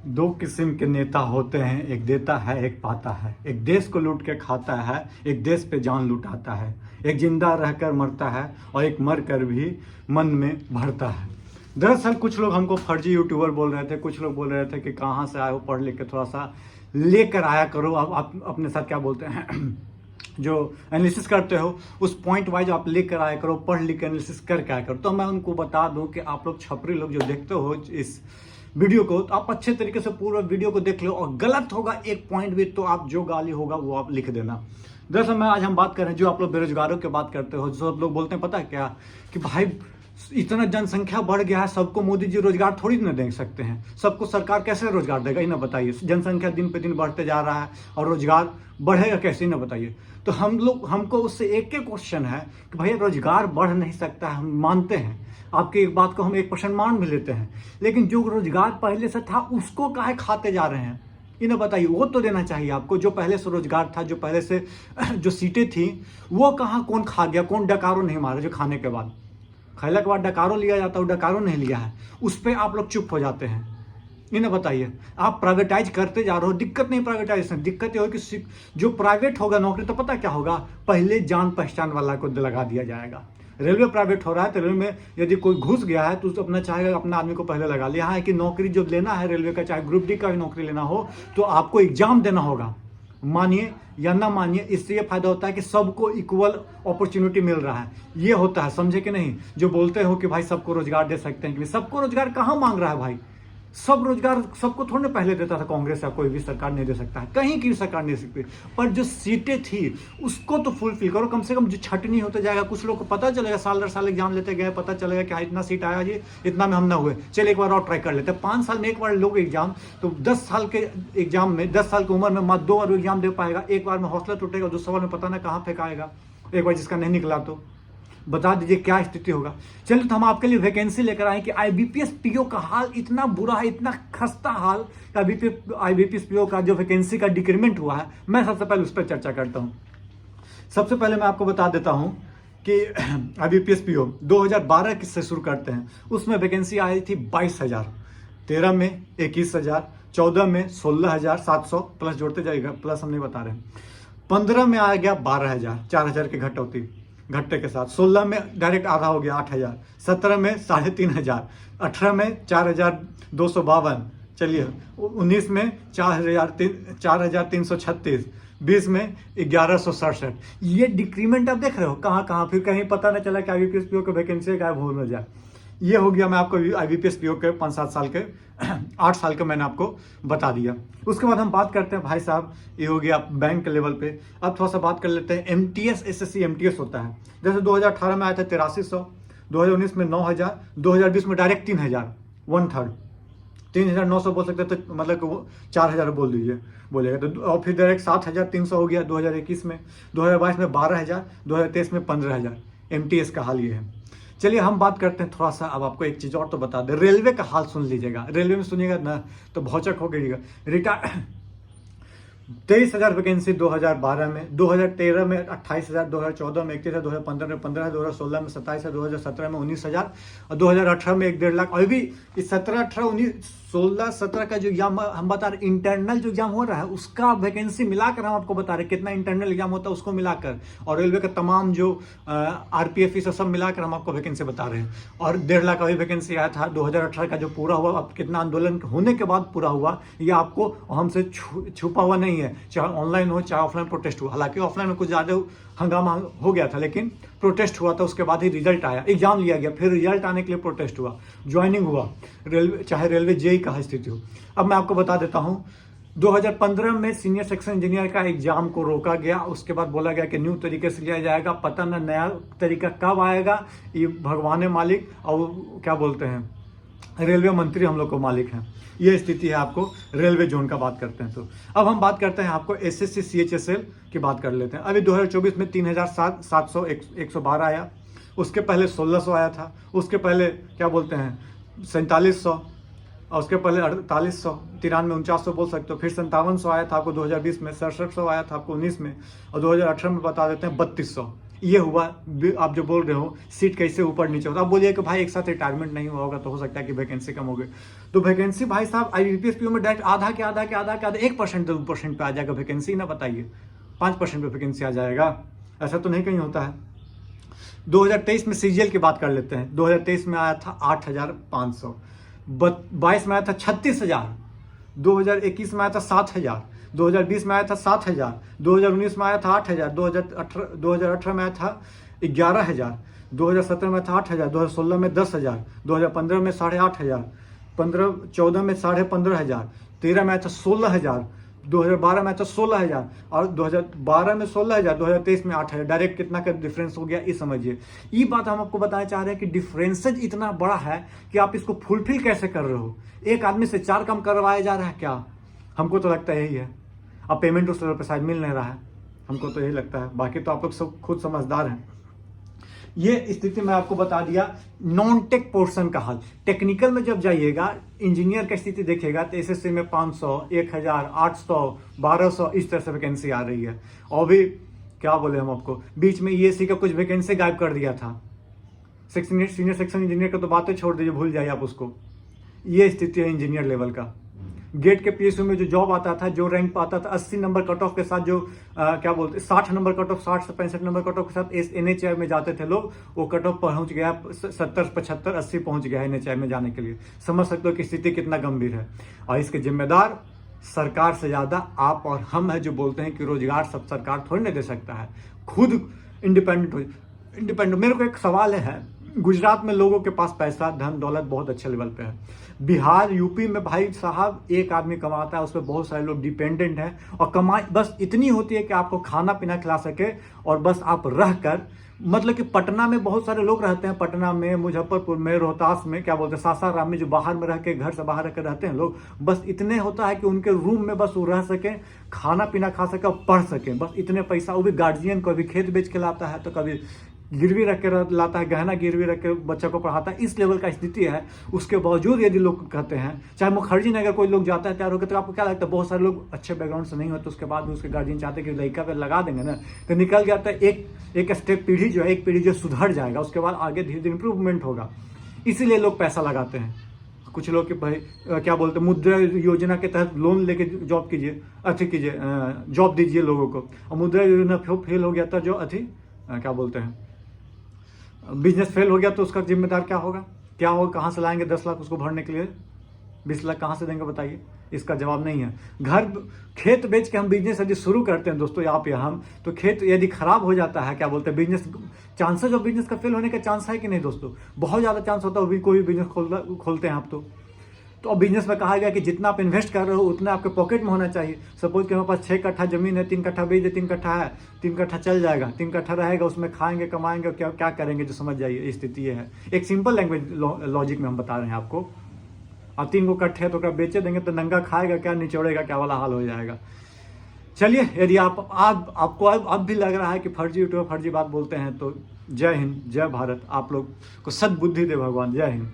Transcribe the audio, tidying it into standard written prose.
दो किस्म के नेता होते हैं, एक देता है एक पाता है। एक देश को लूट के खाता है, एक देश पे जान लुटाता है। एक जिंदा रहकर मरता है और एक मर कर भी मन में भरता है। दरअसल कुछ लोग हमको फर्जी यूट्यूबर बोल रहे थे, कुछ लोग बोल रहे थे कि कहाँ से आए हो, पढ़ लिख के थोड़ा सा लेकर आया करो। आप अपने साथ क्या बोलते हैं जो एनालिसिस करते हो उस पॉइंट वाइज आप लेकर आया करो, पढ़ लिख के एनालिसिस करके आया करो। तो मैं उनको बता दूं कि आप लोग छपरी लोग जो देखते हो इस वीडियो को, तो आप अच्छे तरीके से पूरा वीडियो को देख लो, और गलत होगा एक पॉइंट भी तो आप जो गाली होगा वो आप लिख देना। दरअसल मैं आज हम बात कर रहे हैं, जो आप लोग बेरोजगारों की बात करते हो, जो सब लोग बोलते हैं पता है क्या, कि भाई इतना जनसंख्या बढ़ गया है, सबको मोदी जी रोजगार थोड़ी ना दे सकते हैं, सबको सरकार कैसे रोजगार देगा, इन्हें बताइए। जनसंख्या दिन पे दिन बढ़ते जा रहा है और रोजगार बढ़ेगा कैसे, इन्हें बताइए। तो हमको उससे एक क्वेश्चन है कि भैया रोजगार बढ़ नहीं सकता है, हम मानते हैं आपकी एक बात को, हम 1% मान भी लेते हैं, लेकिन जो रोजगार पहले से था उसको काहे खाते जा रहे हैं, इन्हें बताइए। वो तो देना चाहिए आपको, जो पहले से रोजगार था, जो पहले से जो सीटें थी, वो कहाँ कौन खा गया, कौन डकारो नहीं मारा जो खाने के बाद, खैला के बाद डकारो लिया जाता है, डकारो नहीं लिया है, उस पर आप लोग चुप हो जाते हैं। इन्हें बताइए, आप प्राइवेटाइज करते जा रहे हो, दिक्कत नहीं प्राइवेटाइजेशन, दिक्कत ये हो कि जो प्राइवेट होगा नौकरी, तो पता क्या होगा, पहले जान पहचान वाला को लगा दिया जाएगा। रेलवे प्राइवेट हो रहा है तो रेलवे में यदि कोई घुस गया है तो उसको अपना चाहेगा अपना आदमी को पहले लगा लिया है कि नौकरी जब लेना है रेलवे का, चाहे ग्रुप डी का भी नौकरी लेना हो तो आपको एग्जाम देना होगा, मानिए या ना मानिए। इससे ये फायदा होता है कि सबको इक्वल अपॉर्चुनिटी मिल रहा है, ये होता है, समझे कि नहीं। जो बोलते हो कि भाई सबको रोजगार दे सकते हैं, कि सबको रोजगार कहाँ मांग रहा है भाई, सब रोजगार सबको थोड़े पहले देता था कांग्रेस या कोई भी सरकार नहीं दे सकता है, कहीं की सरकार नहीं दे सकती। पर जो सीटें थी उसको तो फुलफिल करो, कम से कम जो छटनी होते जाएगा, कुछ लोग को पता चलेगा, साल दर साल एग्जाम लेते गए, पता चलेगा कि इतना सीट आया जी, इतना में हम ना हुए, चल एक बार और ट्राई कर लेते हैं। 5 साल में एक बार लोग एग्जाम, तो 10 साल के एग्जाम में, 10 साल की उम्र में मात्र 2 बार एग्जाम दे पाएगा, एक बार में हौसला टूटेगा, दूसरे बार में पता ना कहाँ फेंकाएगा, एक बार जिसका नहीं निकला तो बता दीजिए क्या स्थिति होगा। चलिए तो हम आपके लिए वैकेंसी लेकर आए कि आईबीपीएस पीओ का हाल इतना बुरा है, इतना खस्ता हाल, आईबीपीएस पीओ का जो वैकेंसी का डिक्रीमेंट हुआ है, मैं सबसे पहले उस पर चर्चा करता हूं। सबसे पहले मैं आपको बता देता हूं कि आईबीपीएस पीओ 2012 से शुरू करते हैं, उसमें वैकेंसी आई थी 22,000, 13 में 21,000, 14 में 16,700, प्लस जोड़ते जाइएगा, प्लस हम नहीं बता रहे हैं। 15 में आ गया 12,000, 4,000 की घट्टे के साथ। 16 में डायरेक्ट आधा हो गया 8,000, 17 में 3,500, 18 में 4,252, चलिए 19 में 4,336, 20 में 1,167। ये डिक्रीमेंट आप देख रहे हो कहाँ कहाँ, फिर कहीं पता नहीं चला कि आईबीपीएस पीओ के वैकेंसी गायब हो न जाए। ये हो गया मैं आपको आईबीपीएस पीओ के 5-7 साल के 8 साल का मैंने आपको बता दिया। उसके बाद हम बात करते हैं भाई साहब, ये हो गया बैंक के लेवल पे। अब थोड़ा सा बात कर लेते हैं एमटीएस, एसएससी एमटीएस होता है। जैसे 2018 में आया था 8300, 2019 में 9,000, 2020 में डायरेक्ट 3,000, 1/3, 3,900 बोल सकते तो मतलब कि वो 4,000 बोल दीजिए, बोलेगा तो। और फिर डायरेक्ट 7,300 हो गया 2021 में, 2022 में 12,000, 2023 में 15,000। एमटीएस का हाल ये है। चलिए हम बात करते हैं थोड़ा सा, अब आपको एक चीज़ और तो बता दें, रेलवे का हाल सुन लीजिएगा। रेलवे में सुनिएगा ना तो भौचक हो गईगा। 23,000 वैकेंसी 2012 में, 2013 में 28,000, 2014 में 21,000, 2015 में 15,000, 2016 में 27,000, 2017 में 19,000 और 2018 में 1.5 लाख। अभी इस 17, 18, 19, 16, 17 का जो एग्जाम हम बता रहे, इंटरनल जो एग्जाम हो रहा है उसका वैकेंसी मिलाकर हम आपको बता रहे कितना इंटरनल एग्जाम होता है, उसको मिलाकर, और रेलवे का तमाम जो आरपीएफ सब मिलाकर हम आपको वैकेंसी बता रहे हैं। और 1.5 लाख अभी वैकेंसी आया था 2018 का, जो पूरा हुआ, अब कितना आंदोलन होने के बाद पूरा हुआ, ये आपको हमसे छुपा हुआ नहीं है, चाहे ऑनलाइन हो चाहे ऑफलाइन प्रोटेस्ट हुआ। हालांकि ऑफलाइन में कुछ ज़्यादा हंगामा हो गया था, लेकिन प्रोटेस्ट हुआ था, उसके बाद ही रिजल्ट आया, एग्जाम लिया गया, फिर रिजल्ट आने के लिए प्रोटेस्ट हुआ, ज्वाइनिंग हुआ, रेलवे चाहे रेलवे जेई का स्थिति हो। अब मैं आपको बता देता हूँ, 2015 में सीनियर सेक्शन इंजीनियर का एग्जाम को रोका गया, उसके बाद बोला गया कि न्यू तरीके से लिया जाएगा, पता ना नया तरीका कब आएगा, ये भगवान मालिक और क्या बोलते हैं रेलवे मंत्री हम लोग को मालिक हैं। ये स्थिति है आपको रेलवे जोन का बात करते हैं। तो अब हम बात करते हैं आपको एसएससी सीएचएसएल की बात कर लेते हैं। अभी 2024 में 3,700 112 आया, उसके पहले 1,600 आया था, उसके पहले क्या बोलते हैं 4700, और उसके पहले 4800, 93, 4900 बोल सकते हो, फिर 5700 आया था आपको 2020 में, 6700 आया था आपको 19 में, और 2018 में बता देते हैं 3200। ये हुआ। आप जो बोल रहे हो सीट कैसे ऊपर नीचे होता, आप बोलिए कि भाई एक साथ रिटायरमेंट नहीं हुआ होगा तो हो सकता है कि वैकेंसी कम हो गई। तो वैकेंसी भाई साहब IBPS PO में डायरेक्ट आधा के आधा के आधा के आधा 1% 2% पे आ जाएगा वैकेंसी, ना बताइए 5% पे वैकेंसी आ जाएगा, ऐसा तो नहीं कहीं होता है। 2023 में CGL की बात कर लेते हैं। 2023 में आया था 8,500, 22 में आया था 36,000, 2021 में आया था 7,000, 2020 में आया था 7,000, 2019 में आया था 8,000, 2018 में आया था 11,000, 2017 में था 8,000, 2016 में 10,000, 2015 में 8,500, 14 में 15,500, 13 में आया था 16,000, 2012 में था 16,000 और 2012 में 16,000, 2023 में 8,000। डायरेक्ट कितना का डिफरेंस हो गया ये समझिए। ये बात हम आपको बताना चाह रहे हैं कि डिफरेंसेज इतना बड़ा है कि आप इसको फुलफिल कैसे कर रहे हो। एक आदमी से 4 काम करवाया जा रहा है क्या? हमको तो लगता है यही है। अब पेमेंट उस लेवल पर शायद मिल नहीं रहा है, हमको तो यही लगता है। बाकी तो आप लोग सब खुद समझदार हैं। ये स्थिति में आपको बता दिया नॉन टेक पोर्शन का हाल। टेक्निकल में जब जाइएगा, इंजीनियर की स्थिति देखिएगा तो SSC में 500, 1,000, 800, 1,200 इस तरह से वैकेंसी आ रही है। और भी क्या बोले हम आपको, बीच में EAC का कुछ वैकेंसी गायब कर दिया था। सीनियर सेक्शन इंजीनियर का तो बातें छोड़ दीजिए, भूल जाइए आप उसको। ये स्थिति है इंजीनियर लेवल का। गेट के PSU में जो जॉब आता था, जो रैंक पाता था 80 नंबर कट ऑफ के साथ, जो क्या बोलते 60 नंबर कट ऑफ, 60 से 65 नंबर कट ऑफ के साथ NHI में जाते थे लोग, वो कट ऑफ पहुंच गया 70, 75, 80 पहुंच गया NHI में जाने के लिए। समझ सकते हो कि स्थिति कितना गंभीर है। और इसके जिम्मेदार सरकार से ज्यादा आप और हम है, जो बोलते हैं कि रोजगार सब सरकार थोड़ी ना दे सकता है, खुद इंडिपेंडेंट। मेरे को एक सवाल है, गुजरात में लोगों के पास पैसा धन दौलत बहुत अच्छे लेवल पे है। बिहार यूपी में भाई साहब एक आदमी कमाता है, उस पर बहुत सारे लोग डिपेंडेंट हैं, और कमाई बस इतनी होती है कि आपको खाना पीना खिला सके, और बस आप रह कर, मतलब कि पटना में बहुत सारे लोग रहते हैं, पटना में, मुजफ्फरपुर में, रोहतास में, क्या बोलते हैं, सासाराम में, जो बाहर में रह के, घर से बाहर रह कर रहते हैं लोग, बस इतने होता है कि उनके रूम में बस वो रह सके, खाना पीना खा सके और पढ़ सके, बस इतने पैसा। वो भी गार्जियन कभी खेत बेच के लाता है, तो कभी गिरवी रख के लाता है, गहना गिरवी रख के बच्चा को पढ़ाता है। इस लेवल का स्थिति है। उसके बावजूद यदि लोग कहते हैं, चाहे मुखर्जी नगर कोई लोग जाता है तैयार होकर, तो आपको क्या लगता है बहुत सारे लोग अच्छे बैकग्राउंड से नहीं होते, उसके बाद भी उसके गार्जियन चाहते हैं कि लड़का पे लगा देंगे ना, तो निकल जाता है। एक स्टेप पीढ़ी जो है, एक पीढ़ी जो सुधर जाएगा, उसके बाद आगे धीरे धीरे इंप्रूवमेंट होगा। इसीलिए लोग पैसा लगाते हैं। कुछ लोग कि भाई क्या बोलते हैं, मुद्रा योजना के तहत लोन लेके जॉब कीजिए, जॉब दीजिए लोगों को, और मुद्रा योजना फेल हो गया था, जो क्या बोलते हैं, बिजनेस फेल हो गया, तो उसका जिम्मेदार क्या होगा? क्या होगा? कहाँ से लाएंगे 10 लाख उसको भरने के लिए? 20 लाख कहाँ से देंगे बताइए? इसका जवाब नहीं है। घर खेत बेच के हम बिजनेस यदि शुरू करते हैं दोस्तों, आप या हम, तो खेत यदि खराब हो जाता है, क्या बोलते हैं, बिजनेस, चांसेस ऑफ बिजनेस का फेल होने का चांस है कि नहीं दोस्तों? बहुत ज़्यादा चांस होता है। कोई भी बिजनेस खोलते हैं आप तो अब बिजनेस में कहा गया कि जितना आप इन्वेस्ट कर रहे हो उतना आपके पॉकेट में होना चाहिए। सपोज कि हमारे पास 6 कट्ठा जमीन है, 3 कट्ठा बेच दे, 3 कट्ठा है, 3 कट्ठा चल जाएगा, 3 कट्ठा रहेगा, उसमें खाएंगे कमाएंगे, क्या क्या करेंगे, जो समझ जाइए स्थिति ये है। एक सिंपल लैंग्वेज लॉजिक में हम बता रहे हैं आपको। अब 3 को कट्ठे तो क्या बेचे देंगे, तो नंगा खाएगा क्या, निचोड़ेगा क्या वाला हाल हो जाएगा। चलिए, यदि आपको अब भी लग रहा है कि फर्जी यूट्यूबर फर्जी बात बोलते हैं, तो जय हिंद, जय भारत। आप लोग को सद्बुद्धि दे भगवान। जय हिंद।